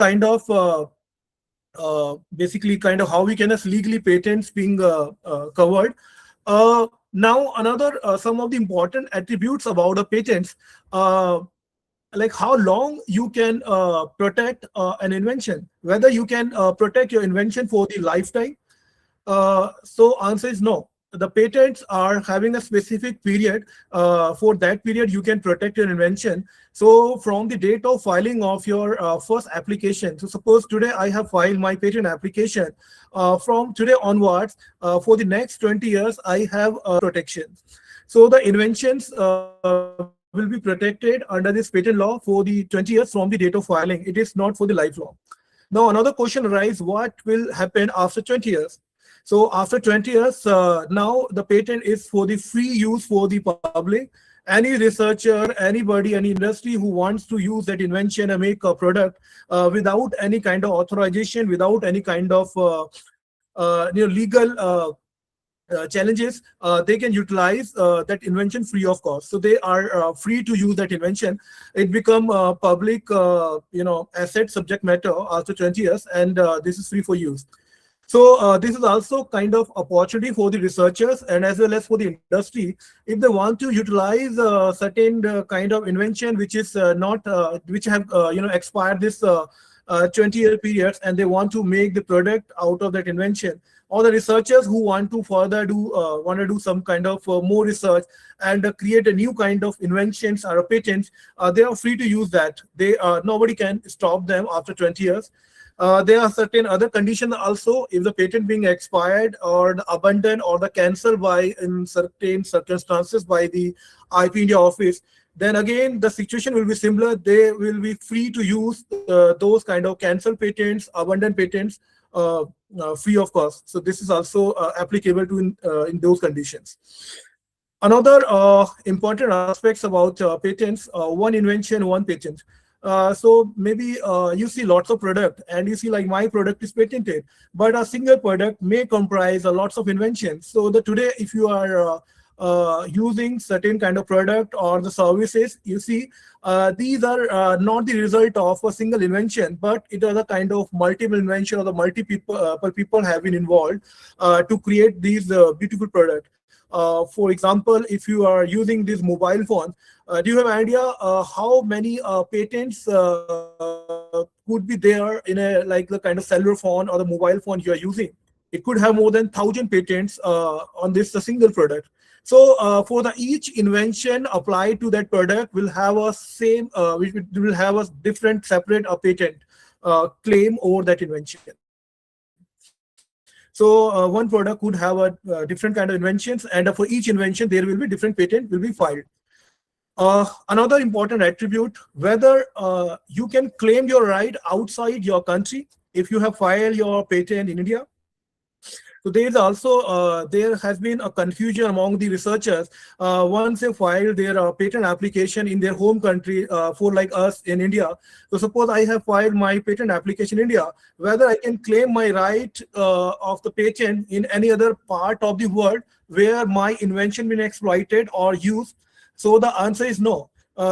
kind of basically kind of how we can as legally patents being covered. Now another some of the important attributes about the patents, like how long you can protect an invention, whether you can protect your invention for the lifetime. So answer is no. The patents are having a specific period. For that period, you can protect your invention. So from the date of filing of your first application, so suppose today I have filed my patent application, from today onwards, for the next 20 years, I have protection. So the inventions will be protected under this patent law for the 20 years from the date of filing. It is not for the lifelong. Now another question arises, what will happen after 20 years? So after 20 years, now the patent is for the free use for the public. Any researcher, anybody, any industry who wants to use that invention and make a product without any kind of authorization, without any kind of legal challenges, they can utilize that invention free of cost. So they are free to use that invention. It become public, asset subject matter after 20 years, and this is free for use. So this is also kind of opportunity for the researchers and as well as for the industry. If they want to utilize certain kind of invention which is not which have expired this 20-year periods, and they want to make the product out of that invention, or the researchers who want to further do some kind of more research and create a new kind of inventions or patents, they are free to use that. They nobody can stop them after 20 years. There are certain other conditions also. If the patent being expired or abandoned or the cancelled by in certain circumstances by the IP India office, then again the situation will be similar. They will be free to use those kind of cancelled patents, abandoned patents, free of cost. So this is also applicable to in those conditions. Another important aspects about patents, one invention, one patent. So maybe you see lots of product and you see like my product is patented, but a single product may comprise lots of inventions. So today, if you are using certain kind of product or the services, you see these are not the result of a single invention, but it is a kind of multiple invention or the people have been involved to create these beautiful product. For example, if you are using this mobile phone, do you have an idea how many patents could be there in a like the kind of cellular phone or the mobile phone you are using? It could have more than 1,000 patents on this a single product. So for the each invention applied to that product will have a same, which will have a different separate patent claim over that invention. So one product could have a different kind of inventions, and for each invention there will be different patent will be filed. Another important attribute, whether you can claim your right outside your country if you have filed your patent in India. So there is also there has been a confusion among the researchers once they file their patent application in their home country, for like us in India. So suppose I have filed my patent application in India, whether I can claim my right of the patent in any other part of the world where my invention been exploited or used. So the answer is no.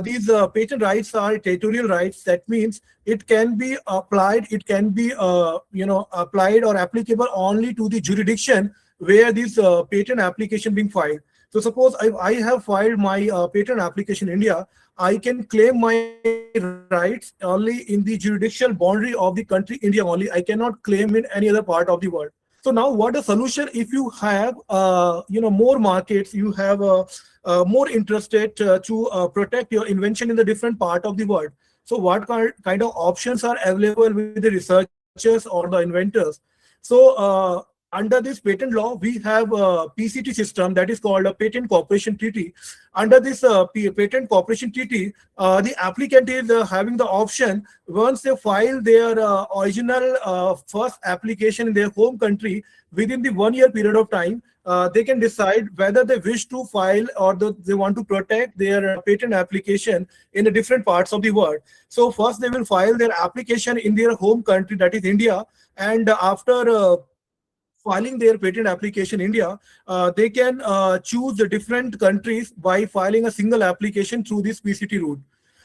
These patent rights are territorial rights. That means it can be applied. It can be applied or applicable only to the jurisdiction where this patent application being filed. So suppose I have filed my patent application in India, I can claim my rights only in the jurisdictional boundary of the country India only. I cannot claim in any other part of the world. So now what a solution if you have more markets, you have more interested to protect your invention in the different part of the world. So what kind of options are available with the researchers or the inventors? So under this patent law, we have a PCT system that is called a Patent Cooperation Treaty. Under this Patent Cooperation Treaty, the applicant is having the option, once they file their original first application in their home country, within the 1 year period of time, they can decide whether they wish to file or they want to protect their patent application in the different parts of the world. So first they will file their application in their home country, that is India, and after filing their patent application in India, they can choose the different countries by filing a single application through this PCT route.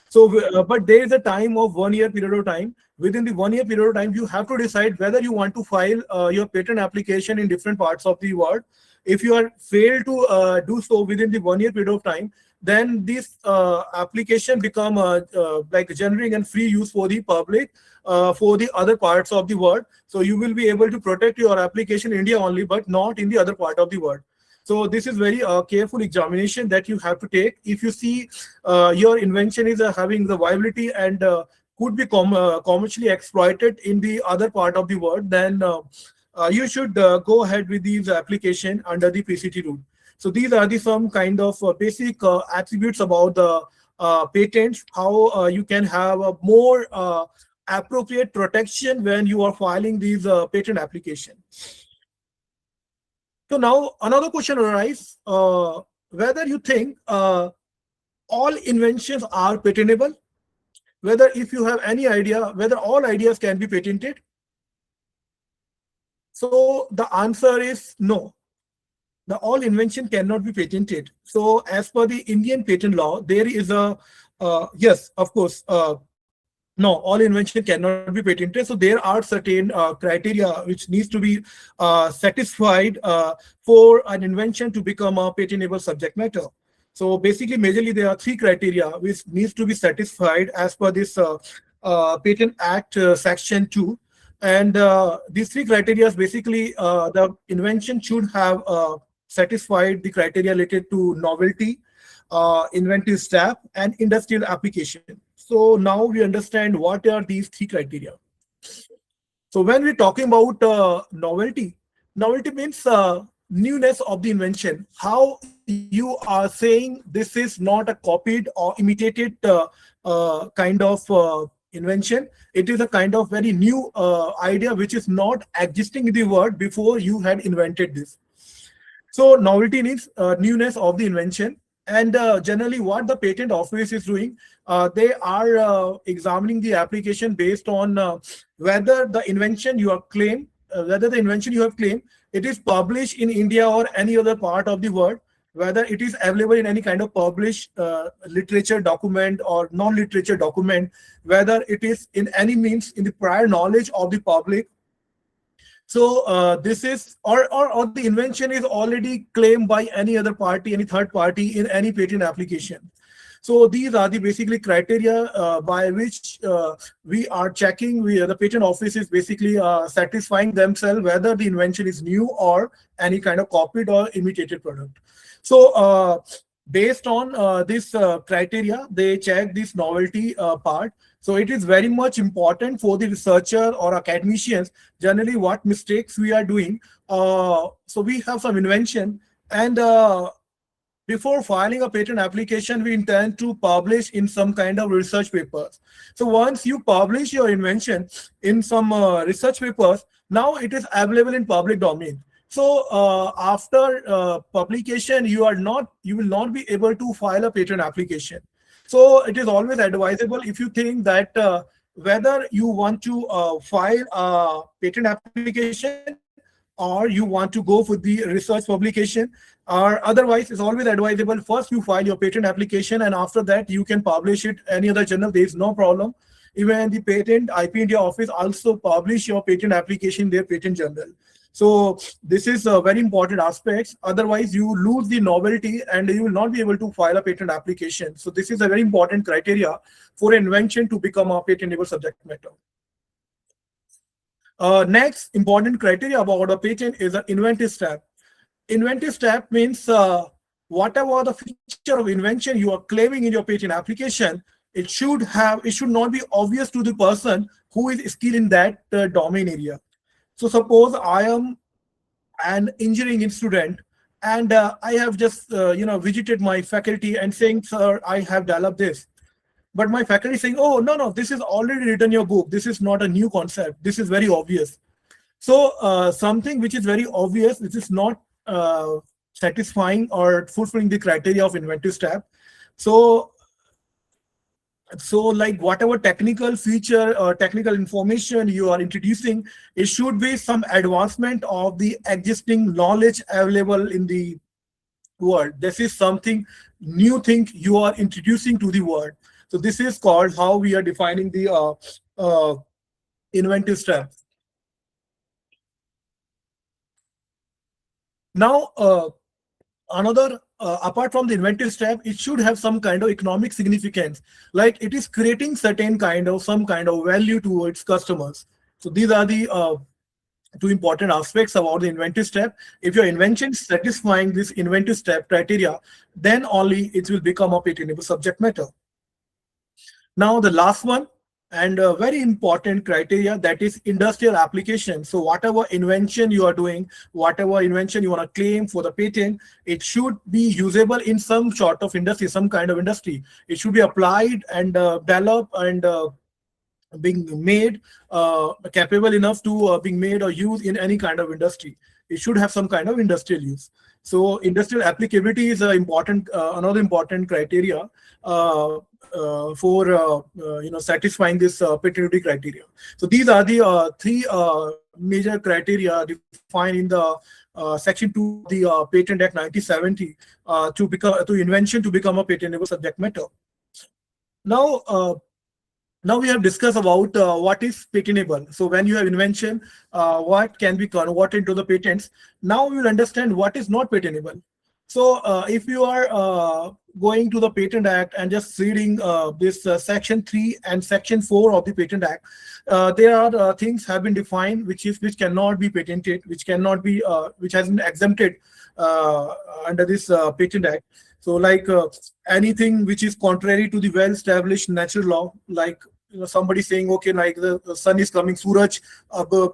So, but there is a time of 1 year period of time. within the 1 year period of time, you have to decide whether you want to file your patent application in different parts of the world. If you are failed to do so within the 1 year period of time, then this application become like generic and free use for the public for the other parts of the world. So you will be able to protect your application in India only, but not in the other part of the world. So this is very careful examination that you have to take. If you see your invention is having the viability and could be commercially exploited in the other part of the world, then you should go ahead with these application under the PCT route. So these are the some kind of basic attributes about the patents, how you can have a more appropriate protection when you are filing these patent application. So now another question arises, whether you think all inventions are patentable, whether if you have any idea whether all ideas can be patented. So the answer is no. The all invention cannot be patented. So as per the Indian patent law, there is a yes, of course, no, all invention cannot be patented. So there are certain criteria which needs to be satisfied for an invention to become a patentable subject matter. So basically, majorly there are three criteria which needs to be satisfied as per this Patent Act Section 2. And these three criteria is basically the invention should have satisfied the criteria related to novelty, inventive step, and industrial application. So now we understand what are these three criteria. So when we're talking about novelty, novelty means newness of the invention. How you are saying this is not a copied or imitated kind of invention. It is a kind of very new idea which is not existing in the world before you had invented this. So novelty means newness of the invention. And generally what the patent office is doing, they are examining the application based on whether the invention you have claimed, it is published in India or any other part of the world, whether it is available in any kind of published literature document or non-literature document, whether it is in any means in the prior knowledge of the public. So this is, or the invention is already claimed by any other party, any third party in any patent application. So these are the basically criteria by which we are checking. The patent office is basically satisfying themselves whether the invention is new or any kind of copied or imitated product. So based on this criteria, they check this novelty part. So it is very much important for the researcher or academicians, generally what mistakes we are doing. So we have some invention, and before filing a patent application, we intend to publish in some kind of research papers. So once you publish your invention in some research papers, now it is available in public domain. So after publication, you will not be able to file a patent application. So it is always advisable, if you think that whether you want to file a patent application or you want to go for the research publication, or otherwise it's always advisable first you file your patent application and after that you can publish it any other journal. There is no problem. Even the patent IP India office also publish your patent application in their patent journal. So this is a very important aspect. Otherwise, you lose the novelty and you will not be able to file a patent application. So this is a very important criteria for invention to become a patentable subject matter. Next important criteria about a patent is an inventive step. Inventive step means whatever the feature of invention you are claiming in your patent application, it should not be obvious to the person who is skilled in that domain area. So suppose I am an engineering student and I have just visited my faculty and saying, sir, I have developed this. But my faculty is saying, oh, no, this is already written in your book. This is not a new concept. This is very obvious. So something which is very obvious, which is not satisfying or fulfilling the criteria of inventive step. So like whatever technical feature or technical information you are introducing, it should be some advancement of the existing knowledge available in the world. This is something new thing you are introducing to the world. So this is called how we are defining the inventive step. Now, another apart from the inventive step, it should have some kind of economic significance, like it is creating certain kind of some kind of value to its customers. So these are the two important aspects about the inventive step. If your invention is satisfying this inventive step criteria, then only it will become a patentable subject matter. Now, the last one and a very important criteria, that is industrial application. So whatever invention you are doing, whatever invention you want to claim for the patent, it should be usable in some sort of industry, some kind of industry. It should be applied and developed and being made capable enough to being made or used in any kind of industry. It should have some kind of industrial use. So industrial applicability is important, another important criteria for satisfying this patentability criteria. So these are the three major criteria defined in the section 2 of the Patent Act 1970 to invention to become a patentable subject matter. Now, now we have discussed about what is patentable. So when you have invention, what can be converted into the patents. Now we will understand what is not patentable. So if you are going to the Patent Act and just reading this section 3 and section 4 of the Patent Act, there are things have been defined which cannot be patented, which cannot be which has been exempted under this Patent Act. So like anything which is contrary to the well-established natural law, like somebody saying, okay, like the sun is coming, Suraj ab